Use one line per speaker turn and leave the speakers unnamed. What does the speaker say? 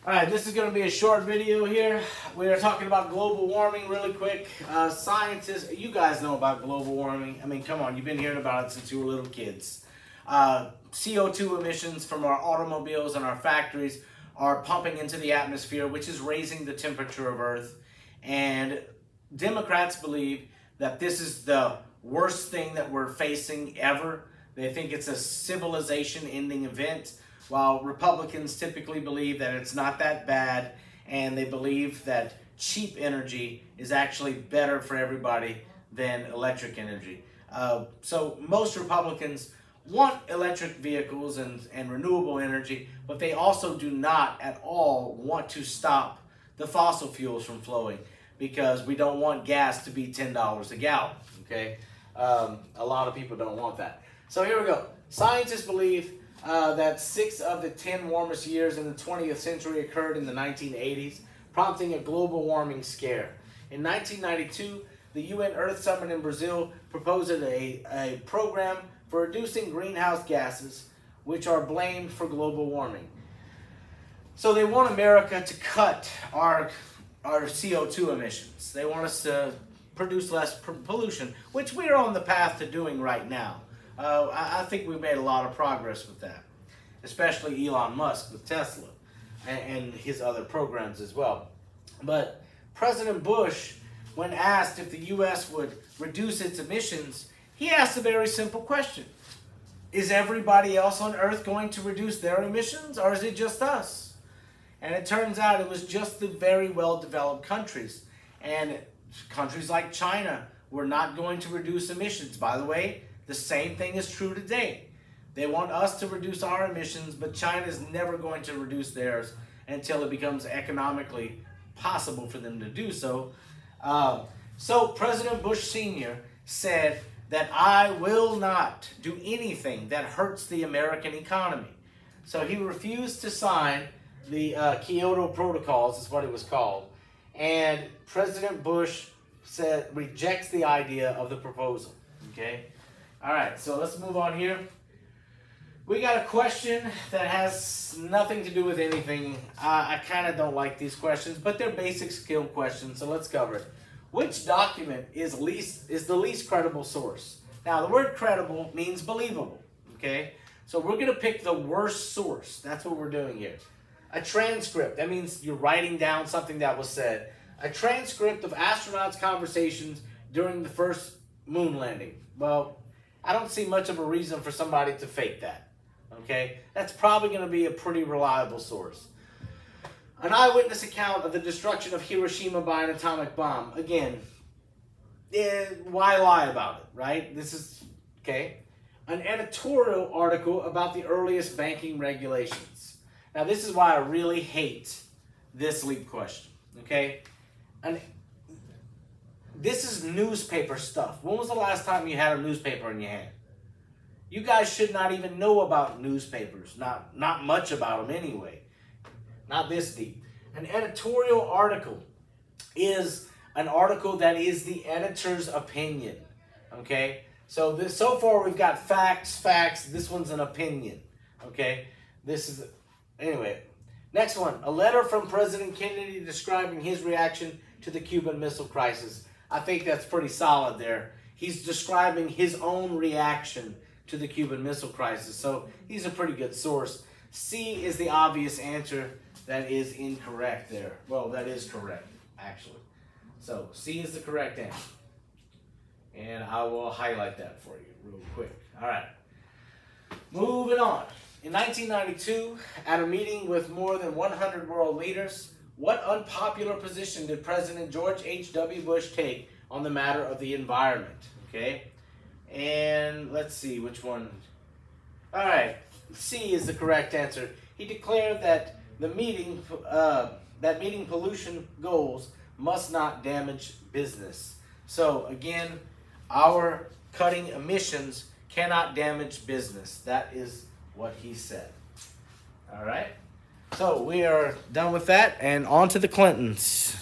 All right, this is going to be a short video here. We are talking about global warming really quick. Scientists, you guys know about global warming. I mean, come on, you've been hearing about it since you were little kids. CO2 emissions from our automobiles and our factories are pumping into the atmosphere, which is raising the temperature of Earth. And Democrats believe that this is the worst thing that we're facing ever. They think it's a civilization-ending event, while Republicans typically believe that it's not that bad, and they believe that cheap energy is actually better for everybody than electric energy. So most Republicans want electric vehicles and renewable energy, but they also do not at all want to stop the fossil fuels from flowing, because we don't want gas to be $10 a gallon, okay? A lot of people don't want that. So here we go. Scientists believe that 6 of the 10 warmest years in the 20th century occurred in the 1980s, prompting a global warming scare. In 1992, the UN Earth Summit in Brazil proposed a program for reducing greenhouse gases, which are blamed for global warming. So they want America to cut our CO2 emissions. They want us to produce less pollution, which we're on the path to doing right now. I think we made a lot of progress with that, especially Elon Musk with Tesla and his other programs as well. But President Bush, when asked if the U.S. would reduce its emissions, he asked a very simple question. Is everybody else on Earth going to reduce their emissions, or is it just us? And it turns out it was just the very well-developed countries. And countries like China were not going to reduce emissions. By the way, the same thing is true today. They want us to reduce our emissions, but China is never going to reduce theirs until it becomes economically possible for them to do so. So President Bush Sr. said that I will not do anything that hurts the American economy. So he refused to sign the Kyoto Protocols, is what it was called. And President Bush rejects the idea of the proposal, okay? All right, so let's move on here. We got a question that has nothing to do with anything. I kind of don't like these questions, but they're basic skill questions, so let's cover it. Which document is the least credible source? Now, the word credible means believable, okay? So we're going to pick the worst source. That's what we're doing here. A transcript, that means you're writing down something that was said. A transcript of astronauts' conversations during the first moon landing. Well, I don't see much of a reason for somebody to fake that, okay? That's probably going to be a pretty reliable source. An eyewitness account of the destruction of Hiroshima by an atomic bomb. Again, why lie about it, right? This is, okay? An editorial article about the earliest banking regulations. Now, this is why I really hate this leap question, okay? This is newspaper stuff. When was the last time you had a newspaper in your hand? You guys should not even know about newspapers. Not much about them anyway. Not this deep. An editorial article is an article that is the editor's opinion. Okay? So so far we've got facts. This one's an opinion. Okay? Anyway. Next one. A letter from President Kennedy describing his reaction to the Cuban Missile Crisis. I think that's pretty solid there. He's describing his own reaction to the Cuban Missile Crisis. So he's a pretty good source. C is the obvious answer. That is incorrect there. Well, that is correct, actually. So C is the correct answer. And I will highlight that for you real quick. All right. Moving on. In 1992, at a meeting with more than 100 world leaders, what unpopular position did President George H.W. Bush take on the matter of the environment? Okay, and let's see which one. All right, C is the correct answer. He declared that meeting pollution goals must not damage business. So again, our cutting emissions cannot damage business. That is what he said. All right. So we are done with that, and on to the Clintons.